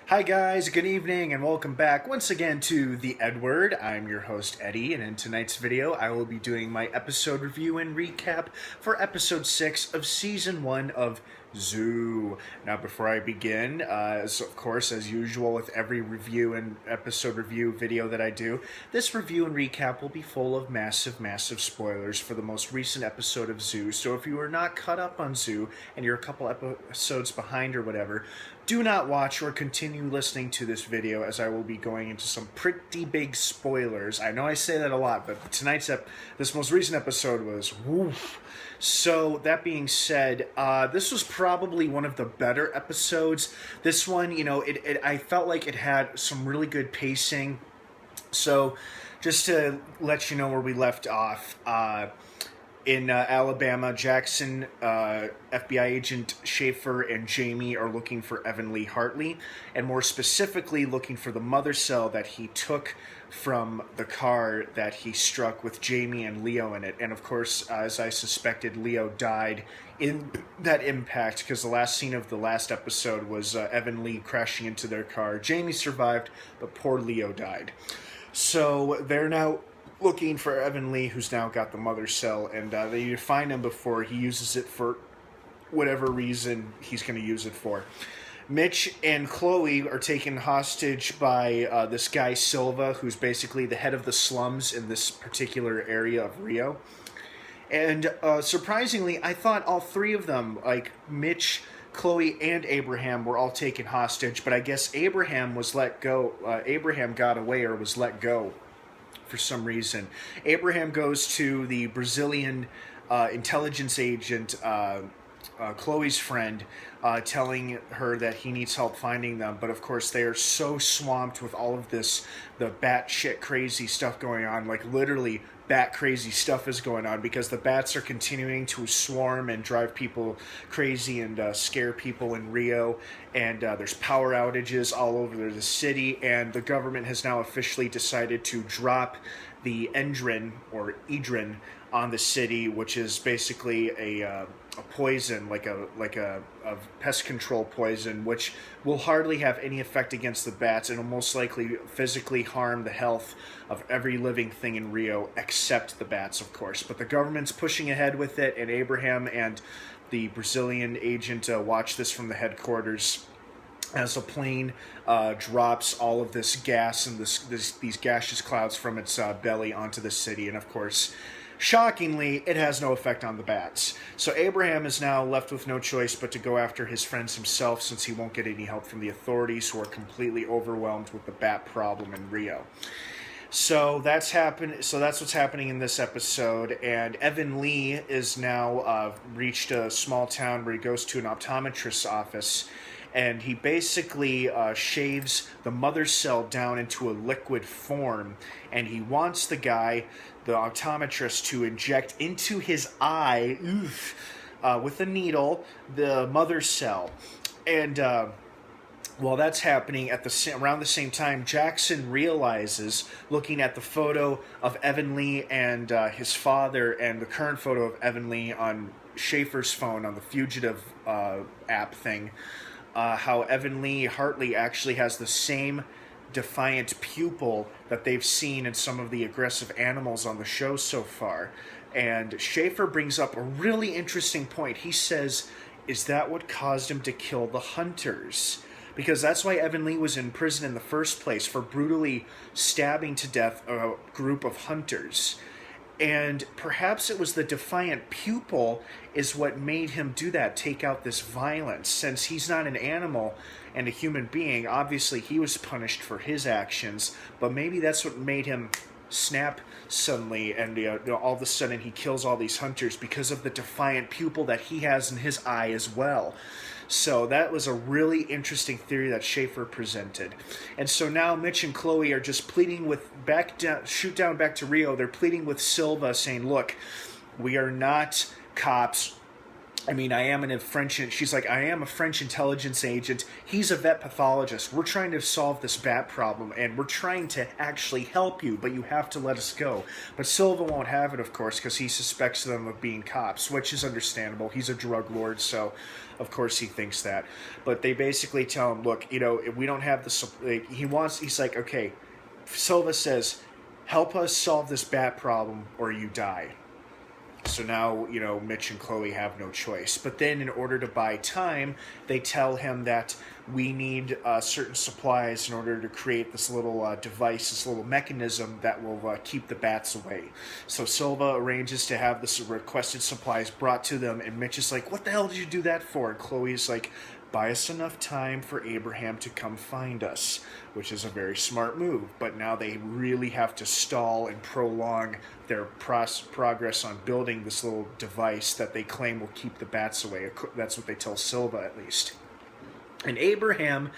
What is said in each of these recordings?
Hi guys, good evening and welcome back once again to the EdWord. I'm your host Eddie, and in tonight's video I will be doing my episode review and recap for episode 6 of season 1 of Zoo. Now before I begin, of course as usual with every review and episode review video that I do, this review and recap will be full of massive spoilers for the most recent episode of Zoo. So if you are not caught up on Zoo and you're a couple episodes behind or whatever, do not watch or continue listening to this video, as I will be going into some pretty big spoilers. I know I say that a lot, but this most recent episode was woof. So that being said, this was probably one of the better episodes. This one, I felt like it had some really good pacing. So just to let you know where we left off, in Alabama, Jackson, FBI agent Schaefer, and Jamie are looking for Evan Lee Hartley, and more specifically looking for the mother cell that he took from the car that he struck with Jamie and Leo in it. And of course, as I suspected, Leo died in that impact, because the last scene of the last episode was Evan Lee crashing into their car. Jamie survived, but poor Leo died. So they're now looking for Evan Lee, who's now got the mother cell, and they need to find him before he uses it for whatever reason he's going to use it for. Mitch and Chloe are taken hostage by this guy Silva, who's basically the head of the slums in this particular area of Rio. And surprisingly, I thought all three of them, like Mitch, Chloe, and Abraham, were all taken hostage, but I guess Abraham was let go. Abraham got away or was let go for some reason. Abraham goes to the Brazilian intelligence agent, Chloe's friend, telling her that he needs help finding them. But of course they are so swamped with all of this, the batshit crazy stuff going on, like literally bat crazy stuff is going on, because the bats are continuing to swarm and drive people crazy and scare people in Rio, and there's power outages all over the city, and the government has now officially decided to drop the Edrin on the city, which is basically a poison, like a pest control poison, which will hardly have any effect against the bats, and will most likely physically harm the health of every living thing in Rio except the bats, of course. But the government's pushing ahead with it, and Abraham and the Brazilian agent watch this from the headquarters as a plane drops all of this gas and these gaseous clouds from its belly onto the city. And of course, shockingly, it has no effect on the bats. So Abraham is now left with no choice but to go after his friends himself, since he won't get any help from the authorities, who are completely overwhelmed with the bat problem in Rio. So that's what's happening in this episode. And Evan Lee is now reached a small town where he goes to an optometrist's office, and he basically shaves the mother cell down into a liquid form, and he wants the optometrist, to inject into his eye, with a needle, the mother cell. And while that's happening, around the same time, Jackson realizes, looking at the photo of Evan Lee and his father, and the current photo of Evan Lee on Schaefer's phone on the Fugitive app thing, how Evan Lee Hartley actually has the same defiant pupil that they've seen in some of the aggressive animals on the show so far. And Schaefer brings up a really interesting point. He says, is that what caused him to kill the hunters? Because that's why Evan Lee was in prison in the first place, for brutally stabbing to death a group of hunters. And perhaps it was the defiant pupil is what made him do that, take out this violence. Since he's not an animal and a human being, obviously he was punished for his actions, but maybe that's what made him snap suddenly, and all of a sudden he kills all these hunters, because of the defiant pupil that he has in his eye as well. So that was a really interesting theory that Schaefer presented. And so now Mitch and Chloe are just pleading with back to Rio. They're pleading with Silva, saying, look, we are not cops. I mean, I am a French, she's like, I am a French intelligence agent. He's a vet pathologist. We're trying to solve this bat problem, and we're trying to actually help you, but you have to let us go. But Silva won't have it, of course, because he suspects them of being cops, which is understandable. He's a drug lord, so of course he thinks that. But they basically tell him, look, you know, if we don't have the, he's like, okay, Silva says, help us solve this bat problem or you die. So now, you know, Mitch and Chloe have no choice. But then in order to buy time, they tell him that we need certain supplies in order to create this little device, this little mechanism that will keep the bats away. So Silva arranges to have this requested supplies brought to them, and Mitch is like, what the hell did you do that for? And Chloe's like, buy us enough time for Abraham to come find us, which is a very smart move. But now they really have to stall and prolong their progress on building this little device that they claim will keep the bats away. That's what they tell Silva, at least. And Abraham,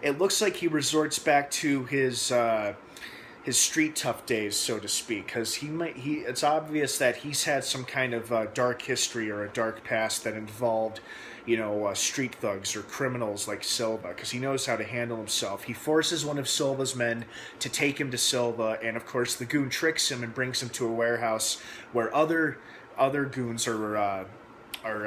it looks like he resorts back to his street tough days, so to speak, because it's obvious that he's had some kind of dark history or a dark past that involved, you know, street thugs or criminals like Silva, because he knows how to handle himself. He forces one of Silva's men to take him to Silva, and of course the goon tricks him and brings him to a warehouse where other goons are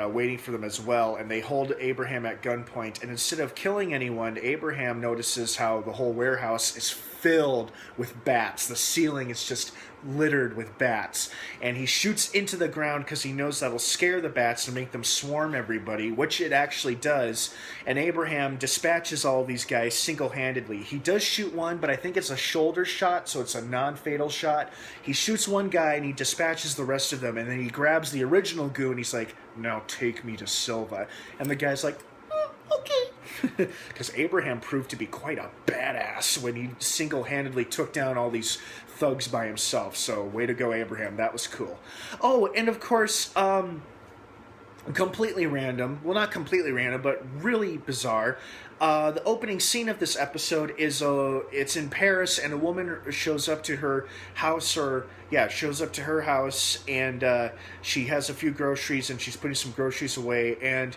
waiting for them as well, and they hold Abraham at gunpoint. And instead of killing anyone, Abraham notices how the whole warehouse is filled with bats. The ceiling is just littered with bats, and he shoots into the ground because he knows that'll scare the bats and make them swarm everybody, which it actually does. And Abraham dispatches all these guys single-handedly. He does shoot one, but I think it's a shoulder shot, so it's a non-fatal shot. He shoots one guy and he dispatches the rest of them, and then he grabs the original goon. He's like, now take me to Silva. And the guy's like, okay. Because Abraham proved to be quite a badass when he single-handedly took down all these thugs by himself. So way to go, Abraham. That was cool. Oh, and of course, completely random. Well, not completely random, but really bizarre. The opening scene of this episode is it's in Paris, and a woman shows up to her house, and she has a few groceries, and she's putting some groceries away, and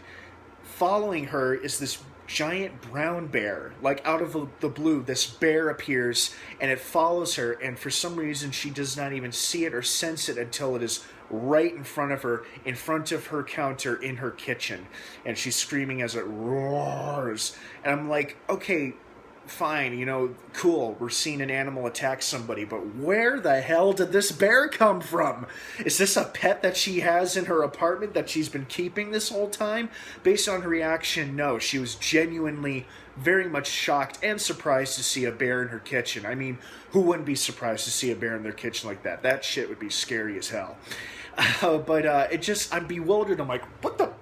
following her is this giant brown bear. Like, out of the blue, this bear appears, and it follows her, and for some reason she does not even see it or sense it until it is right in front of her counter in her kitchen, and she's screaming as it roars. And I'm like, okay, fine, you know, cool, we're seeing an animal attack somebody, but where the hell did this bear come from? Is this a pet that she has in her apartment that she's been keeping this whole time? Based on her reaction, no. She was genuinely very much shocked and surprised to see a bear in her kitchen. I mean, who wouldn't be surprised to see a bear in their kitchen like that? That shit would be scary as hell. But I'm bewildered. I'm like, what the,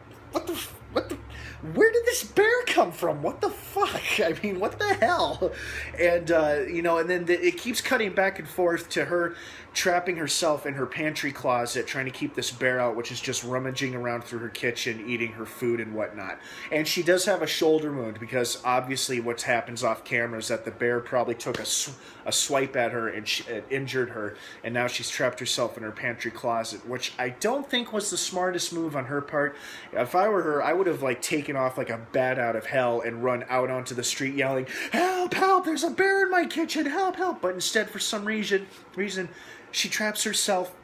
where did this bear come from? What the fuck? I mean, what the hell? And, you know, and then it keeps cutting back and forth to her trapping herself in her pantry closet, trying to keep this bear out, which is just rummaging around through her kitchen, eating her food and whatnot. And she does have a shoulder wound, because obviously what happens off camera is that the bear probably took a swipe at her and it injured her, and now she's trapped herself in her pantry closet, which I don't think was the smartest move on her part. If I were her, I would have, like, taken off like a bat out of hell and run out onto the street yelling, help, help, there's a bear in my kitchen, help, help. But instead, for some reason, she traps herself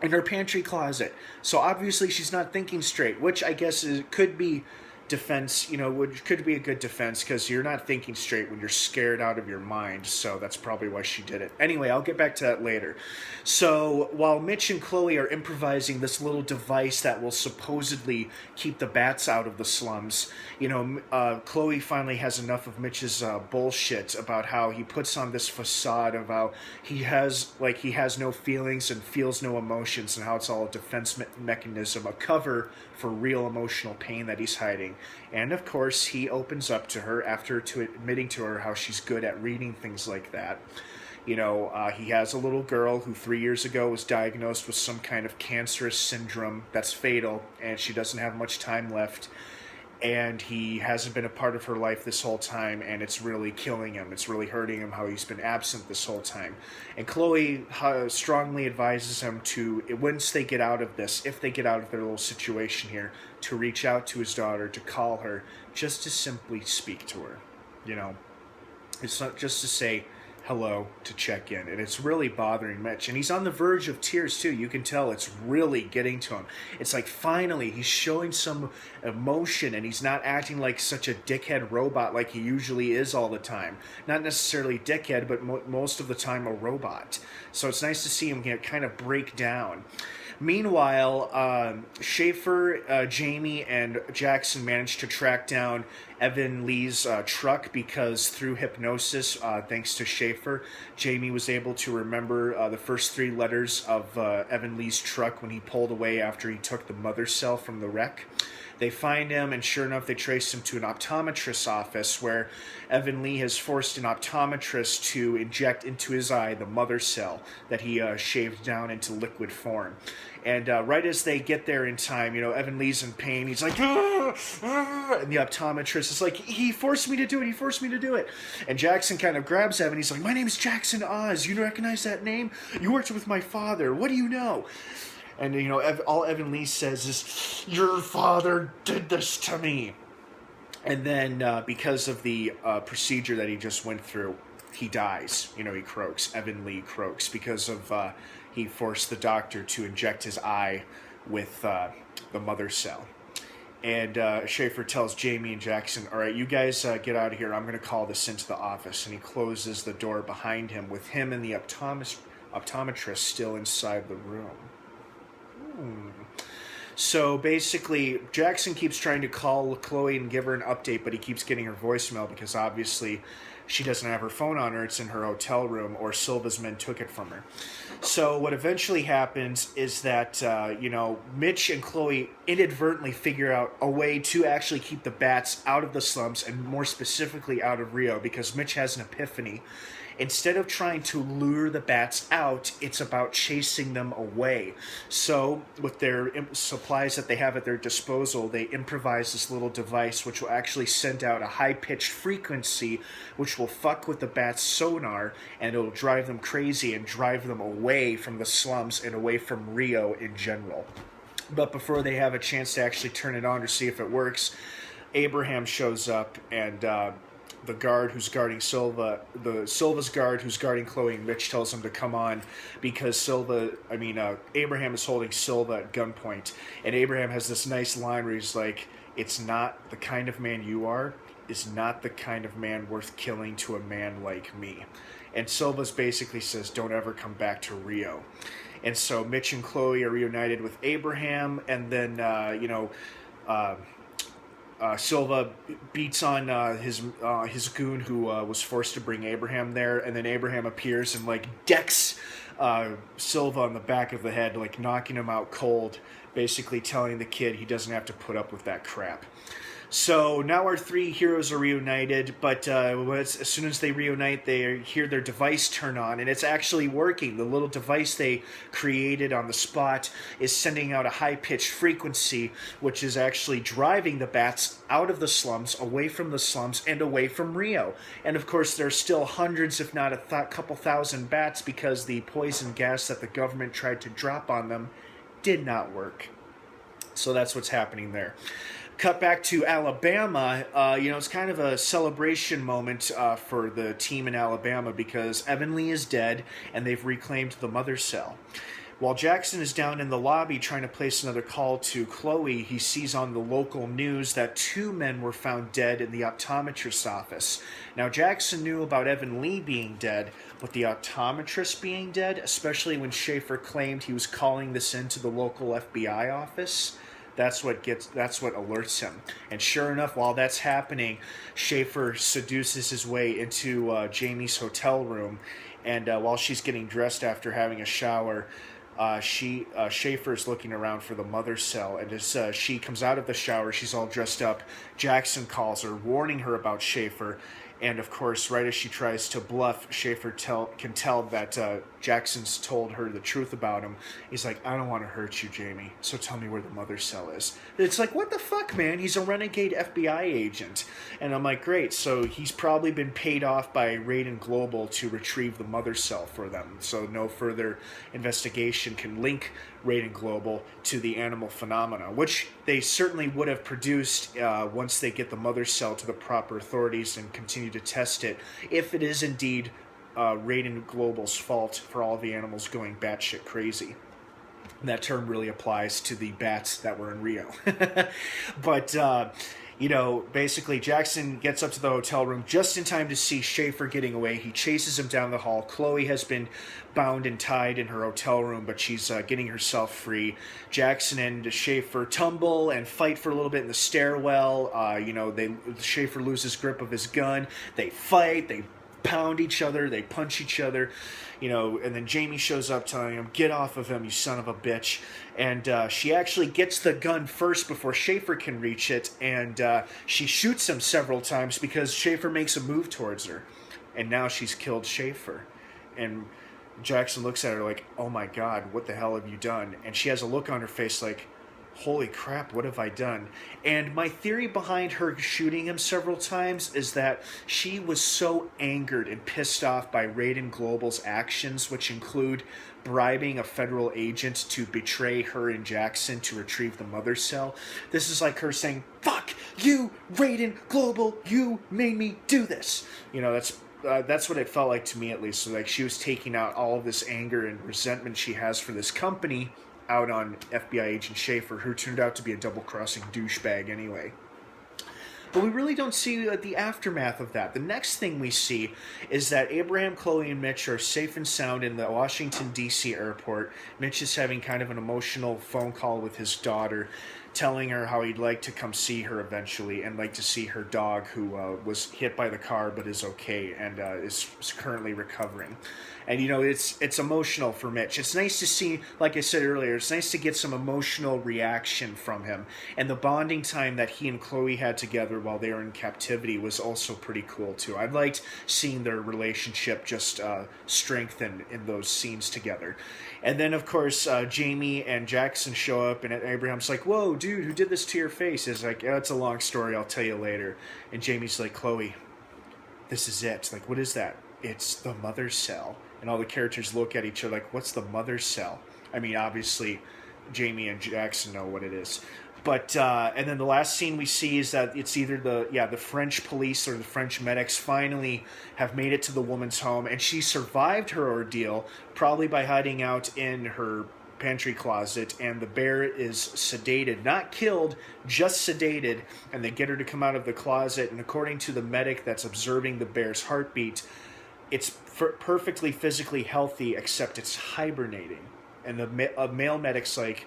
in her pantry closet. So obviously she's not thinking straight, which I guess could be defense, you know, which could be a good defense, because you're not thinking straight when you're scared out of your mind. So that's probably why she did it. Anyway, I'll get back to that later. So while Mitch and Chloe are improvising this little device that will supposedly keep the bats out of the slums, you know, Chloe finally has enough of Mitch's bullshit about how he puts on this facade of how he has no feelings and feels no emotions, and how it's all a defense mechanism, a cover for real emotional pain that he's hiding. And of course, he opens up to her after admitting to her how she's good at reading things like that. You know, he has a little girl who 3 years ago was diagnosed with some kind of cancerous syndrome that's fatal, and she doesn't have much time left. and he hasn't been a part of her life this whole time, and it's really killing him. It's really hurting him how he's been absent this whole time. And Chloe strongly advises him to, once they get out of this, if they get out of their little situation here, to reach out to his daughter, to call her, just to simply speak to her. You know, it's not just to say hello, to check in. And it's really bothering Mitch. And he's on the verge of tears too. You can tell it's really getting to him. It's like finally he's showing some emotion, and he's not acting like such a dickhead robot like he usually is all the time. Not necessarily dickhead, but most of the time a robot. So it's nice to see him kind of break down. Meanwhile, Schaefer, Jamie, and Jackson managed to track down Evan Lee's truck because through hypnosis, thanks to Schaefer, Jamie was able to remember the first 3 letters of Evan Lee's truck when he pulled away after he took the mother cell from the wreck. They find him, and sure enough, they trace him to an optometrist's office where Evan Lee has forced an optometrist to inject into his eye the mother cell that he shaved down into liquid form. And right as they get there in time, you know, Evan Lee's in pain. He's like, "Ah, ah," and the optometrist is like, he forced me to do it. He forced me to do it. And Jackson kind of grabs Evan. He's like, "My name's Jackson Oz. You recognize that name? You worked with my father. What do you know?" And, you know, all Evan Lee says is, "Your father did this to me." And then because of the procedure that he just went through, he dies. You know, he croaks. Evan Lee croaks because of he forced the doctor to inject his eye with the mother cell. And Schaefer tells Jamie and Jackson, "All right, you guys get out of here. I'm going to call this into the office." And he closes the door behind him with him and the optometrist still inside the room. So basically, Jackson keeps trying to call Chloe and give her an update, but he keeps getting her voicemail because obviously she doesn't have her phone on her. It's in her hotel room, or Silva's men took it from her. So what eventually happens is that, you know, Mitch and Chloe inadvertently figure out a way to actually keep the bats out of the slums, and more specifically out of Rio, because Mitch has an epiphany. Instead of trying to lure the bats out, it's about chasing them away. So with their supplies that they have at their disposal, they improvise this little device which will actually send out a high-pitched frequency which will fuck with the bats' sonar, and it'll drive them crazy and drive them away from the slums and away from Rio in general. But before they have a chance to actually turn it on to see if it works, Abraham shows up, and the guard who's guarding Silva's guard who's guarding Chloe and Mitch tells him to come on because Abraham is holding Silva at gunpoint. And Abraham has this nice line where he's like, "It's not the kind of man you are, is not the kind of man worth killing to a man like me." And Silva's basically says, "Don't ever come back to Rio." And so Mitch and Chloe are reunited with Abraham, and then, Silva beats on his goon who was forced to bring Abraham there, and then Abraham appears and like decks Silva on the back of the head, like knocking him out cold, basically telling the kid he doesn't have to put up with that crap. So now our 3 heroes are reunited, but as soon as they reunite, they hear their device turn on, and it's actually working. The little device they created on the spot is sending out a high-pitched frequency, which is actually driving the bats out of the slums, away from the slums, and away from Rio. And of course, there's still hundreds, if not a couple thousand bats, because the poison gas that the government tried to drop on them did not work. So that's what's happening there. Cut back to Alabama, it's kind of a celebration moment for the team in Alabama because Evan Lee is dead and they've reclaimed the mother cell. While Jackson is down in the lobby trying to place another call to Chloe, he sees on the local news that 2 men were found dead in the optometrist's office. Now, Jackson knew about Evan Lee being dead, but the optometrist being dead, especially when Schaefer claimed he was calling this into the local FBI office, that's what alerts him. And sure enough, while that's happening, Schaefer seduces his way into Jamie's hotel room, and while she's getting dressed after having a shower, Schaefer's looking around for the mother cell, and as she comes out of the shower, she's all dressed up. Jackson calls her, warning her about Schaefer. And of course, right as she tries to bluff, Schaefer can tell that Jackson's told her the truth about him. He's like, I don't want to hurt you, Jamie, so tell me where the mother cell is. It's like, what the fuck, man? He's a renegade FBI agent. And I'm like, great, so he's probably been paid off by Raiden Global to retrieve the mother cell for them. So no further investigation can link Raiden Global to the animal phenomena, which they certainly would have produced once they get the mother cell to the proper authorities and continue to test it, if it is indeed Raiden Global's fault for all the animals going batshit crazy. And that term really applies to the bats that were in Rio. But, you know, basically Jackson gets up to the hotel room just in time to see Schaefer getting away. He chases him down the hall. Chloe has been bound and tied in her hotel room, but she's getting herself free. Jackson and Schaefer tumble and fight for a little bit in the stairwell. You know, Schaefer loses grip of his gun. They fight. They pound each other, they punch each other, you know, and then Jamie shows up telling him, get off of him, you son of a bitch. And she actually gets the gun first before Schaefer can reach it, and she shoots him several times because Schaefer makes a move towards her, and now she's killed Schaefer. And Jackson looks at her like, oh my god, what the hell have you done? And she has a look on her face like, holy crap, what have I done? And my theory behind her shooting him several times is that she was so angered and pissed off by Raiden Global's actions, which include bribing a federal agent to betray her and Jackson to retrieve the mother cell. This is like her saying, fuck you, Raiden Global, you made me do this. You know, that's what it felt like to me, at least. So like she was taking out all of this anger and resentment she has for this company out on FBI agent Schaefer, who turned out to be a double-crossing douchebag anyway. But we really don't see the aftermath of that. The next thing we see is that Abraham, Chloe, and Mitch are safe and sound in the Washington, D.C. airport. Mitch is having kind of an emotional phone call with his daughter, telling her how he'd like to come see her eventually and like to see her dog, who was hit by the car but is okay and is currently recovering. And, you know, it's emotional for Mitch. It's nice to see, like I said earlier, it's nice to get some emotional reaction from him. And the bonding time that he and Chloe had together while they were in captivity was also pretty cool, too. I liked seeing their relationship just strengthen in those scenes together. And then, of course, Jamie and Jackson show up, and Abraham's like, whoa, dude, who did this to your face? It's like, oh, it's a long story, I'll tell you later. And Jamie's like, Chloe, this is it. Like, what is that? It's the mother cell. And all the characters look at each other like, what's the mother cell? I mean, obviously, Jamie and Jackson know what it is. But, and then the last scene we see is that it's either the French police or the French medics finally have made it to the woman's home, and she survived her ordeal, probably by hiding out in her pantry closet, and the bear is sedated, not killed, just sedated, and they get her to come out of the closet, and according to the medic that's observing the bear's heartbeat, it's perfectly physically healthy, except it's hibernating. And the male medic's like,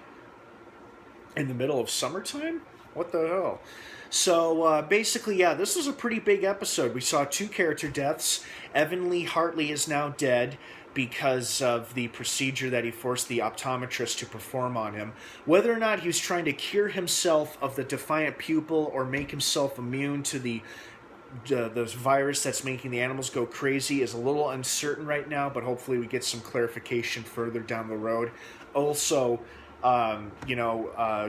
in the middle of summertime? What the hell? So basically, yeah, this was a pretty big episode. We saw 2 character deaths. Evan Lee Hartley is now dead because of the procedure that he forced the optometrist to perform on him. Whether or not he was trying to cure himself of the defiant pupil or make himself immune to the virus that's making the animals go crazy is a little uncertain right now, but hopefully we get some clarification further down the road. Also,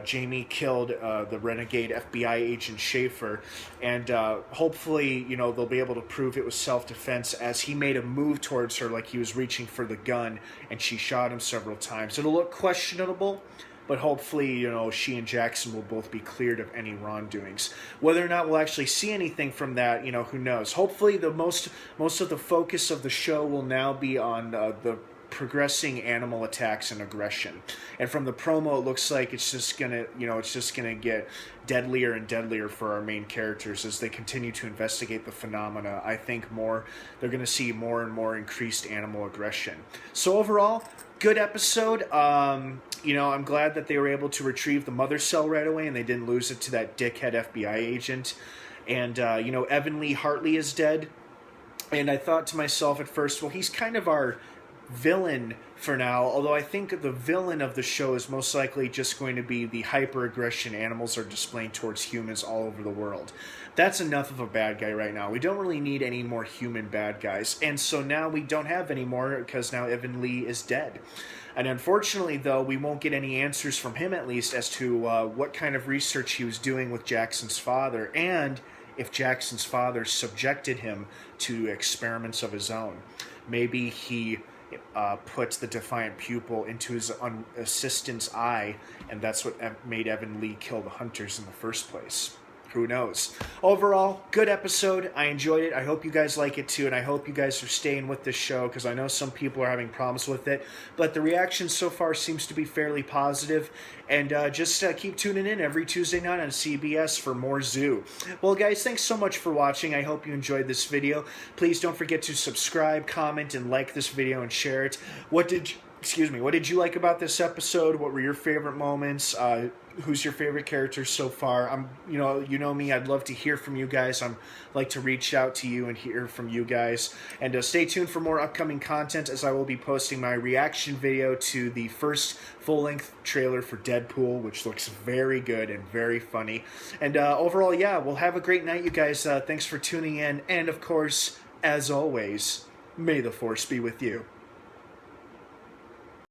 Jamie killed the renegade FBI agent Schaefer, and hopefully, you know, they'll be able to prove it was self-defense, as he made a move towards her like he was reaching for the gun, and she shot him several times. It'll look questionable, but hopefully, you know, she and Jackson will both be cleared of any wrongdoings. Whether or not we'll actually see anything from that, you know, who knows. Hopefully, the most of the focus of the show will now be on the progressing animal attacks and aggression. And from the promo, it looks like it's just gonna get deadlier and deadlier for our main characters as they continue to investigate the phenomena. I think they're gonna see more and more increased animal aggression. So overall, good episode. I'm glad that they were able to retrieve the mother cell right away and they didn't lose it to that dickhead FBI agent. And, Evan Lee Hartley is dead. And I thought to myself at first, well, he's kind of our villain for now, although I think the villain of the show is most likely just going to be the hyper-aggression animals are displaying towards humans all over the world. That's enough of a bad guy right now. We don't really need any more human bad guys, and so now we don't have any more because now Evan Lee is dead. And unfortunately, though, we won't get any answers from him, at least, as to what kind of research he was doing with Jackson's father, and if Jackson's father subjected him to experiments of his own. Maybe he put the defiant pupil into his assistant's eye, and that's what made Evan Lee kill the hunters in the first place. Who knows? Overall, good episode. I enjoyed it. I hope you guys like it too, and I hope you guys are staying with this show because I know some people are having problems with it, but the reaction so far seems to be fairly positive, and just keep tuning in every Tuesday night on CBS for more Zoo. Well, guys, thanks so much for watching. I hope you enjoyed this video. Please don't forget to subscribe, comment, and like this video and share it. What did you like about this episode? What were your favorite moments? Who's your favorite character so far? You know me. I'd love to hear from you guys. Like to reach out to you and hear from you guys. And stay tuned for more upcoming content, as I will be posting my reaction video to the first full-length trailer for Deadpool, which looks very good and very funny. And overall, yeah, well, have a great night, you guys. Thanks for tuning in. And of course, as always, may the Force be with you.